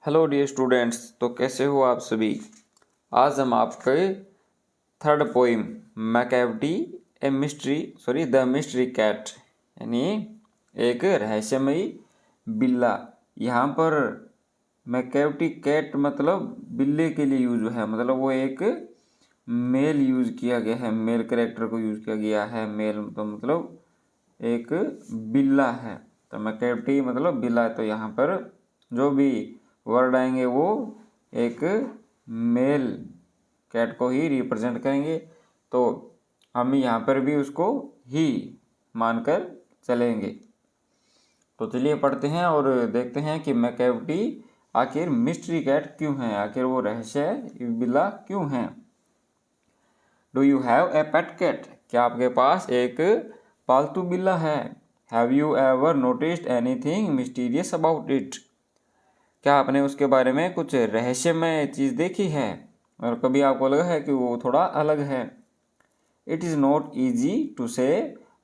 Hello dear students, तो कैसे हो आप सभी। आज हम आपके third poem Macavity the mystery cat यानी एक रहस्यमयी बिल्ला। यहाँ पर मैकैविटी कैट मतलब बिल्ले के लिए यूज है, मतलब वो एक मेल यूज किया गया है, मेल कैरेक्टर को यूज किया गया है। मेल तो मतलब एक बिल्ला है, तो मैकैविटी मतलब बिल्ला। तो यहाँ पर जो भी वर्ड आएंगे वो एक मेल कैट को ही रिप्रेजेंट करेंगे, तो हम यहाँ पर भी उसको ही मानकर चलेंगे। तो चलिए पढ़ते हैं और देखते हैं कि मैकैविटी आखिर मिस्ट्री कैट क्यों है, आखिर वो रहस्य बिल्ला क्यों है। Do you have a pet cat? क्या आपके पास एक पालतू बिल्ला है? Have you ever noticed anything mysterious about it? क्या आपने उसके बारे में कुछ रहस्यमय चीज़ देखी है और कभी आपको लगा है कि वो थोड़ा अलग है। It is not easy to say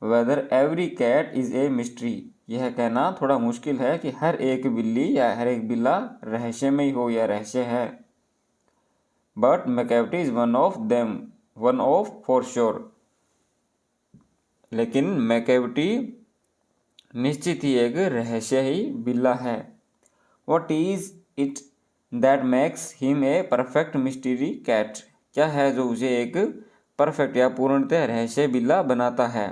whether every cat is a mystery. यह कहना थोड़ा मुश्किल है कि हर एक बिल्ली या हर एक बिल्ला रहस्यमय हो या रहस्य है। But Macavity is one of them, one of for sure. लेकिन मैकैविटी निश्चित ही एक रहस्य ही बिल्ला है। What is it that makes him a perfect mystery cat? क्या है जो उसे एक परफेक्ट या पूर्णतः रहस्य बिल्ला बनाता है।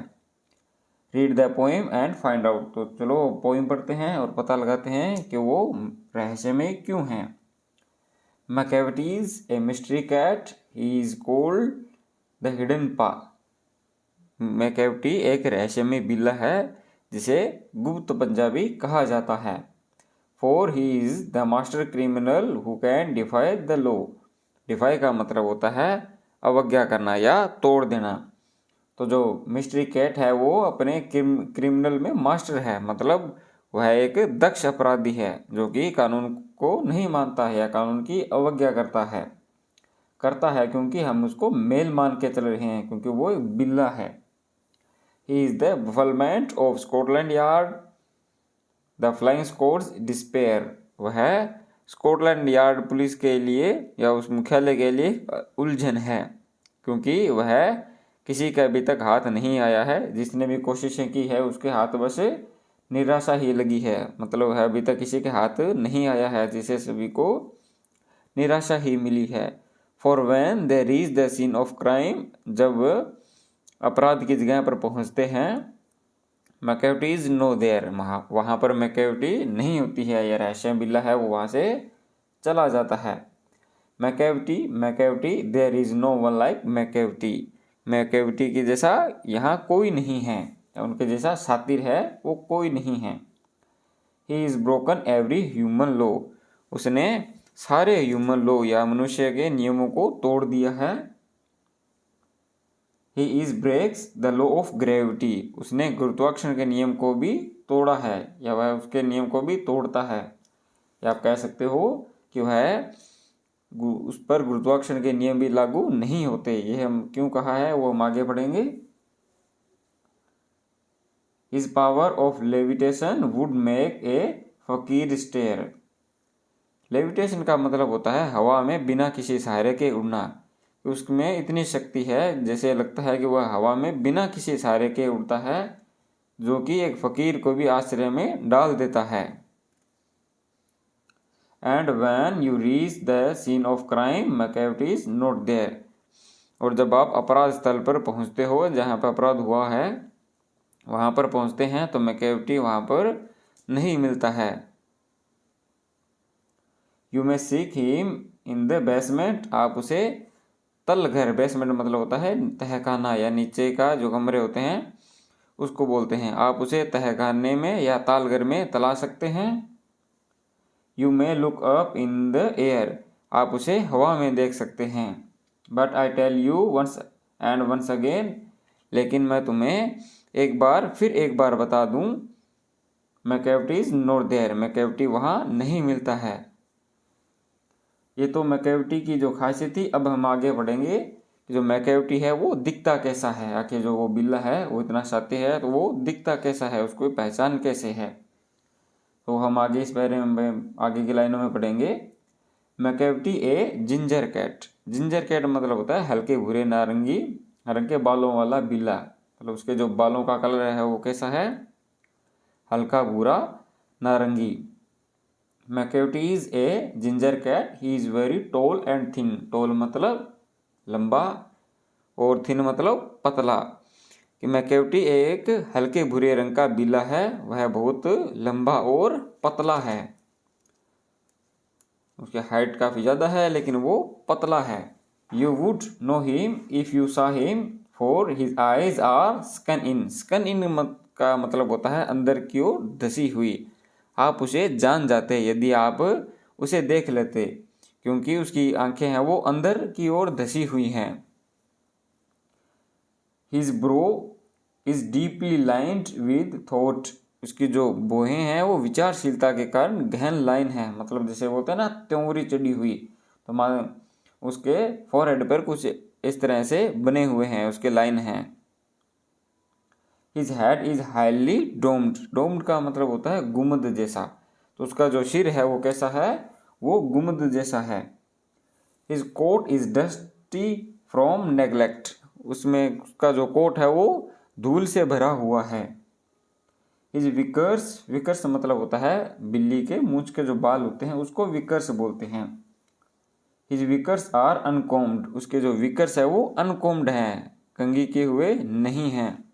Read the poem and find out. तो चलो पोइम पढ़ते हैं और पता लगाते हैं कि वो रहस्य में क्यों है। Macavity is a mystery cat, he is called the hidden paw. Macavity एक रहस्यमय बिल्ला है जिसे गुप्त पंजाबी कहा जाता है। For he is the master criminal who can defy the law. Defy का मतलब होता है अवज्ञा करना या तोड़ देना। तो जो मिस्ट्री कैट है वो अपने क्रिमिनल में मास्टर है, मतलब वह एक दक्ष अपराधी है जो कि कानून को नहीं मानता है या कानून की अवज्ञा करता है क्योंकि हम उसको मेल मान के चल रहे हैं, क्योंकि वो एक बिल्ला है। He is the bafflement of Scotland Yard, the flying squads despair. वह स्कॉटलैंड यार्ड पुलिस के लिए या उस मुख्यालय के लिए उलझन है, क्योंकि वह किसी का अभी तक हाथ नहीं आया है। जिसने भी कोशिशें की है उसके हाथ बस निराशा ही लगी है, मतलब वह अभी तक किसी के हाथ नहीं आया है, जिसे सभी को निराशा ही मिली है। For when they reach the scene of crime, जब अपराध की जगह पर पहुंचते हैं, मैकैविटी इज नो देयर, वहाँ पर मैकैविटी नहीं होती है, या रहस्य बिल्ला है वो वहाँ से चला जाता है। Macavity there is no one like Macavity. Macavity की जैसा यहाँ कोई नहीं है, उनके जैसा सातिर है वो कोई नहीं है। He is broken every human law. उसने सारे ह्यूमन लॉ या मनुष्य के नियमों को तोड़ दिया है। He is breaks the law of gravity. उसने गुरुत्वाकर्षण के नियम को भी तोड़ा है, या वह उसके नियम को भी तोड़ता है, या आप कह सकते हो कि वह उस पर गुरुत्वाकर्षण के नियम भी लागू नहीं होते। ये हम क्यों कहा है वो हम आगे पढ़ेंगे। His power of levitation would make a फकीर स्टेयर। लेविटेशन का मतलब होता है हवा में बिना किसी सहारे के उड़ना। उसमें इतनी शक्ति है जैसे लगता है कि वह हवा में बिना किसी सहारे के उड़ता है, जो कि एक फकीर को भी आश्चर्य में डाल देता है। And when you reach the scene of crime, Macavity is not there. और जब आप अपराध स्थल पर पहुंचते हो, जहां पर अपराध हुआ है वहां पर पहुंचते हैं, तो मैकैविटी वहां पर नहीं मिलता है। You may seek him in the basement. आप उसे तल घर, बेसमेंट मतलब होता है तहखाना या नीचे का जो कमरे होते हैं उसको बोलते हैं। आप उसे तहखाने में या तालघर में तलाश सकते हैं। You may look up in the air. आप उसे हवा में देख सकते हैं। But I tell you once and once again. लेकिन मैं तुम्हें फिर एक बार बता दूं, Macavity is not there. Macavity वहाँ नहीं मिलता है। ये तो मैकैविटी की जो खासियत थी। अब हम आगे बढ़ेंगे कि जो मैकैविटी है वो दिखता कैसा है। आखिर जो वो बिल्ला है वो इतना शातिर है तो वो दिखता कैसा है, उसको पहचान कैसे है। तो हम आगे इस बारे में आगे की लाइनों में पढ़ेंगे। मैकेविटी ए जिंजर कैट। जिंजर कैट मतलब होता है हल्के भूरे नारंगी रंग के बालों वाला बिल्ला। मतलब उसके जो बालों का कलर है वो कैसा है, हल्का भूरा नारंगी। Macavity is a ginger cat, he is very tall and thin. Tall मतलब लंबा और थिन मतलब पतला। कि मैकेविटी एक हल्के भूरे रंग का बिल्ला है, वह बहुत लंबा और पतला है। उसकी हाइट काफ़ी ज़्यादा है लेकिन वो पतला है। You would know him if you saw him for his eyes are sunken in. Sunken in का मतलब होता है अंदर की ओर धसी हुई। आप उसे जान जाते यदि आप उसे देख लेते, क्योंकि उसकी आंखें हैं वो अंदर की ओर धसी हुई हैं। His bro is deeply lined with thought. उसकी जो भौहें हैं वो विचारशीलता के कारण गहन लाइन है। मतलब जैसे बोलते हैं ना त्योंरी चढ़ी हुई, तो मान उसके फोरहेड पर कुछ इस तरह से बने हुए हैं, उसके लाइन हैं। His head is highly doomed. Doomed का मतलब होता है गुम्बद जैसा। तो उसका जो सिर है वो कैसा है, वो गुम्बद जैसा है। His coat is dusty from neglect. उसमें उसका जो कोट है वो धूल से भरा हुआ है। हिज विकर्स, विकर्स मतलब होता है बिल्ली के मूंछ के जो बाल होते हैं उसको विकर्स बोलते हैं। His whiskers are uncombed. उसके जो विकर्स है वो अनकॉम्ड हैं, कंघी किए हुए नहीं हैं।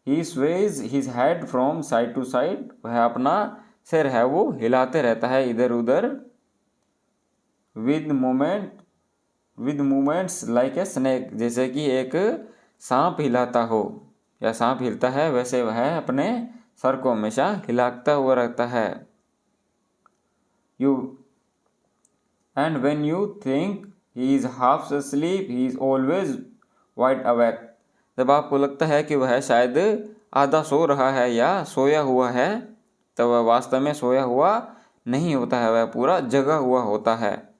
He sways his head from side to side. वह अपना सिर है वो हिलाते रहता है इधर उधर। With movements like a snake. जैसे कि एक सांप हिलाता हो या सांप हिलता है, वैसे वह अपने सर को हमेशा हिलाता हुआ रहता है। You and when you think he is half asleep, he is always wide awake. जब आपको लगता है कि वह शायद आधा सो रहा है या सोया हुआ है, तो वह वास्तव में सोया हुआ नहीं होता है, वह पूरा जगा हुआ होता है।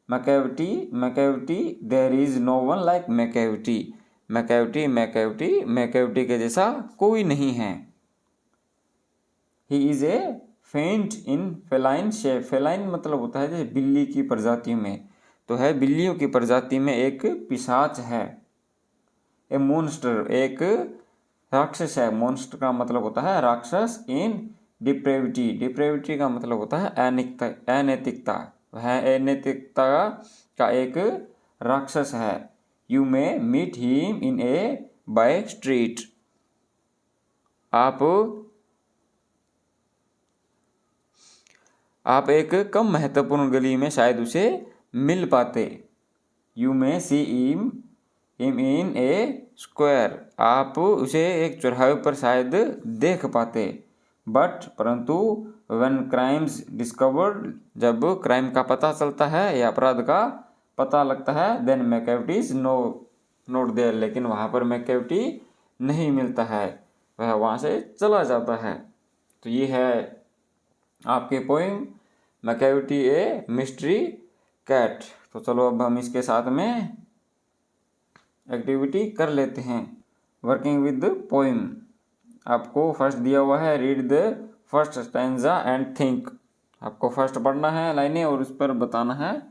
Macavity there is no one like Macavity. Macavity के जैसा कोई नहीं है। ही इज ए फेंट इन फेलाइन शेप। फेलाइन मतलब होता है जैसे बिल्ली की प्रजातियों में, तो है बिल्लियों की प्रजाति में एक पिशाच है। ए मोन्स्टर, एक राक्षस है। मोन्स्टर का मतलब होता है राक्षस। इन डिप्रेविटी, डिप्रेविटी का मतलब होता है अनैतिकता। वह अनैतिकता का एक राक्षस है। You may meet him in a by street. आप एक कम महत्वपूर्ण गली में शायद उसे मिल पाते। You may see him in A square. आप उसे एक चौराहे पर शायद देख पाते। परंतु व्हेन क्राइम्स डिस्कवर्ड, जब क्राइम का पता चलता है या अपराध का पता लगता है, then Macavity is not there. लेकिन वहाँ पर मैकेविटी नहीं मिलता है, वह वहाँ से चला जाता है। तो ये है आपके poem Macavity a mystery cat. तो चलो अब हम इसके साथ में एक्टिविटी कर लेते हैं। Working with the poem. आपको फर्स्ट दिया हुआ है read the first stanza and think. आपको फर्स्ट पढ़ना है लाइनें और उस पर बताना है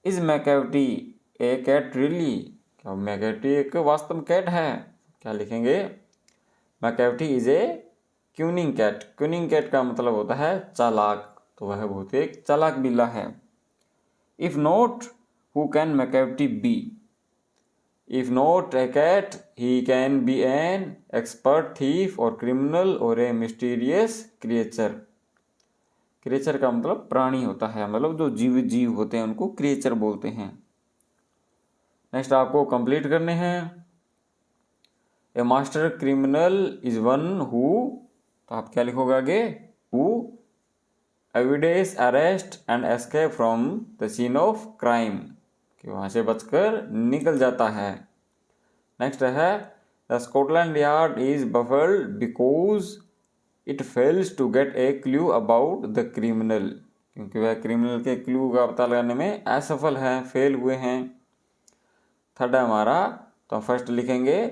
is Macavity a cat really. क्या मैकेविटी एक वास्तव कैट है? क्या लिखेंगे? Macavity is a cunning cat. Cunning cat का मतलब होता है चालाक, तो वह बहुत एक चालाक बिल्ला है। If not who can Macavity be. If not a cat, he can be an expert thief or criminal or a mysterious creature. Creature का मतलब प्राणी होता है, मतलब जो जीवित जीव होते हैं उनको क्रिएचर बोलते हैं। नेक्स्ट आपको कंप्लीट करने हैं। A master criminal is one who, तो आप क्या लिखोगे आगे? Who evidence arrest and escape from the scene of crime, कि वहाँ से बचकर निकल जाता है। नेक्स्ट है the Scotland Yard is baffled because it fails to get a clue about the criminal, क्योंकि वह क्रिमिनल के क्लू का पता लगाने में असफल है, फेल हुए हैं। थर्ड है हमारा, तो हम फर्स्ट लिखेंगे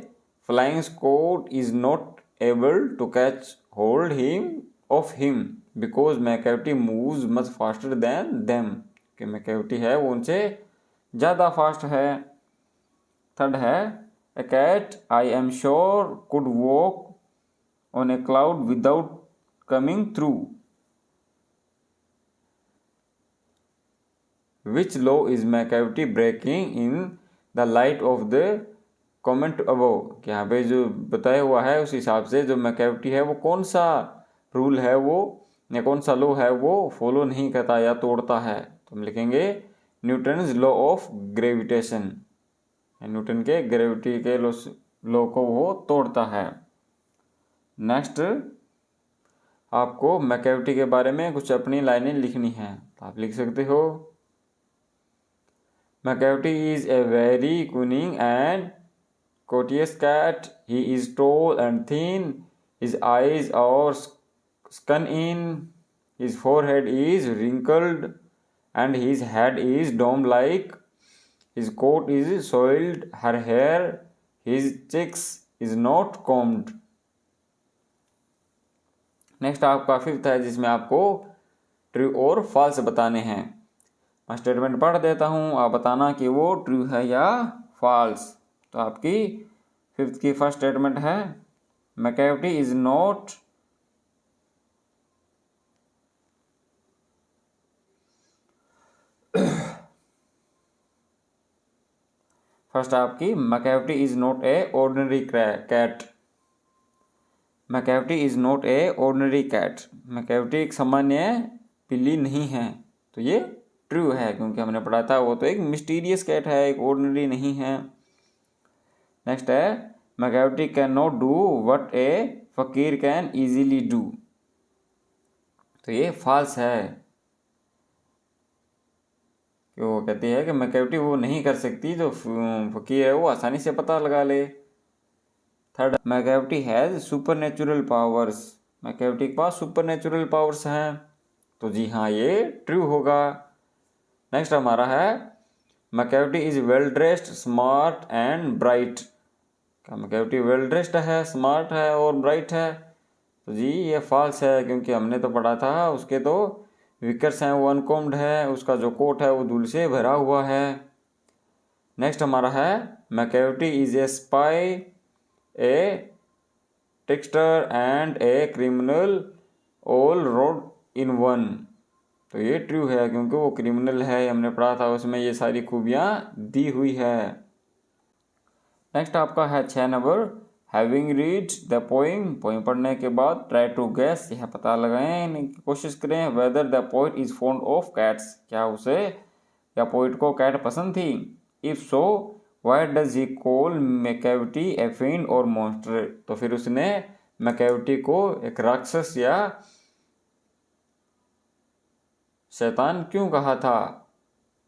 flying squad is not able to catch hold him of him because McCavity moves much faster than them, कि McCavity है वो उनसे ज़्यादा फास्ट है। थर्ड है a cat I am sure could walk on a cloud without coming through, which law is McCavity breaking in the light of the comment above, कि यहाँ पे जो बताया हुआ है उस हिसाब से जो McCavity है वो कौन सा रूल है वो या कौन सा लॉ है वो फॉलो नहीं करता या तोड़ता है। तो हम लिखेंगे Newton's law of gravitation, Newton के ग्रेविटी के लॉ को वो तोड़ता है। नेक्स्ट आपको McCavity के बारे में कुछ अपनी लाइनें लिखनी हैं, तो आप लिख सकते हो McCavity is a very cunning and courteous cat. He is tall and thin. His eyes are sunken in. His forehead is wrinkled and his head is dome-like. His coat is soiled. Her hair, his cheeks is not combed. Next आपका fifth है जिसमें आपको true और false बताने हैं। मैं statement पढ़ देता हूँ, आप बताना कि वो ट्रू है या फॉल्स। तो आपकी फिफ्थ की फर्स्ट स्टेटमेंट है McCavity इज नॉट फर्स्ट आपकी McCavity is not a ordinary cat. McCavity is not a ordinary cat, McCavity एक सामान्य बिल्ली नहीं है। तो ये ट्रू है क्योंकि हमने पढ़ा था वो तो एक मिस्टीरियस कैट है, एक ऑर्डिनरी नहीं है। नेक्स्ट है McCavity can not do what ए फकीर कैन इजीली डू, तो ये फॉल्स है कि वो कहती है कि McCavity वो नहीं कर सकती जो फकीर है वो आसानी से पता लगा ले। Third McCavity has super natural powers, McCavity के पास सुपर नेचुरल पावर्स हैं, तो जी हाँ ये ट्रू होगा। नेक्स्ट हमारा है McCavity is well dressed smart and bright, McCavity well dressed है, स्मार्ट है और ब्राइट है, तो जी ये फॉल्स है क्योंकि हमने तो पढ़ा था उसके तो विकर्स हैं वो अनकॉम्ड है, उसका जो कोट है वो धूल से भरा हुआ है। नेक्स्ट हमारा है McCavity is a spy, a trickster and a criminal all rolled in one, तो ये ट्रू है क्योंकि वो क्रिमिनल है, हमने पढ़ा था उसमें ये सारी खूबियाँ दी हुई है। नेक्स्ट आपका है 6 number having read the poem, poem पढ़ने के बाद ट्राई टू गेस, यह पता लगाएं कोशिश करें whether the poet is fond of cats, क्या उसे या पोइट को कैट पसंद थी। If so why does he call McCavity ए फिend और मॉन्स्टर, तो फिर उसने McCavity को एक राक्षस या शैतान क्यों कहा था।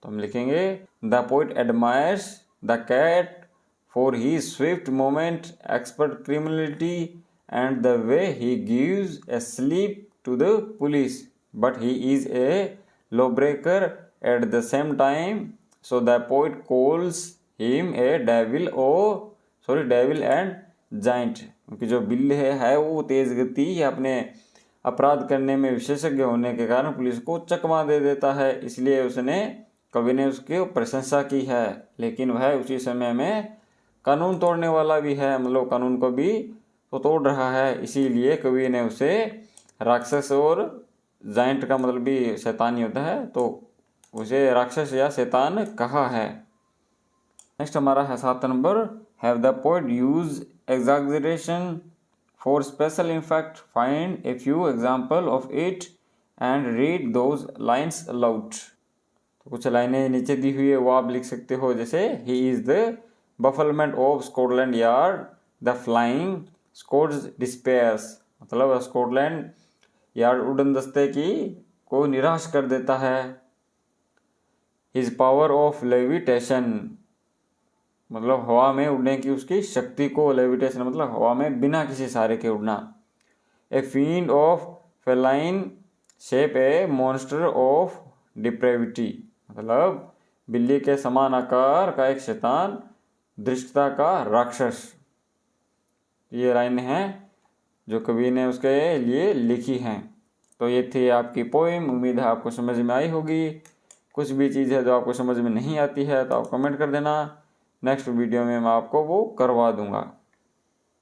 तो हम लिखेंगे the poet admires the cat for he swift moment, expert criminality and the way he gives a slip to the police, but he is a law breaker at the same time, so the poet calls him a devil devil and giant, क्योंकि जो बिल्ली है वो तेज गति या अपने अपराध करने में विशेषज्ञ होने के कारण पुलिस को चकमा दे देता है, इसलिए उसने कवि ने उसकी प्रशंसा की है, लेकिन वह उसी समय में कानून तोड़ने वाला भी है, मतलब कानून को भी तो तोड़ रहा है, इसीलिए कवि ने उसे राक्षस और जाइंट का मतलब भी शैतान ही होता है, तो उसे राक्षस या शैतान कहा है। नेक्स्ट हमारा है 7 number have the poet use exaggeration for special effect, find a few example of it and read those lines aloud, तो कुछ लाइनें नीचे दी हुई है वो आप लिख सकते हो, जैसे he is the bafflement of Scotland Yard, the flying Scots despairs, मतलब स्कॉटलैंड यार्ड उड़न दस्ते की को निराश कर देता है। his power of levitation, मतलब हवा में उड़ने की उसकी शक्ति को, लेविटेशन मतलब हवा में बिना किसी सहारे के उड़ना। A field of feline shape, A monster of depravity, मतलब बिल्ली के समान आकार का एक शैतान, धृष्टता का राक्षस। ये लाइन है जो कवि ने उसके लिए लिखी हैं। तो ये थी आपकी पोएम। उम्मीद है आपको समझ में आई होगी। कुछ भी चीज़ है जो आपको समझ में नहीं आती है तो आप कमेंट कर देना, नेक्स्ट वीडियो में मैं आपको वो करवा दूंगा।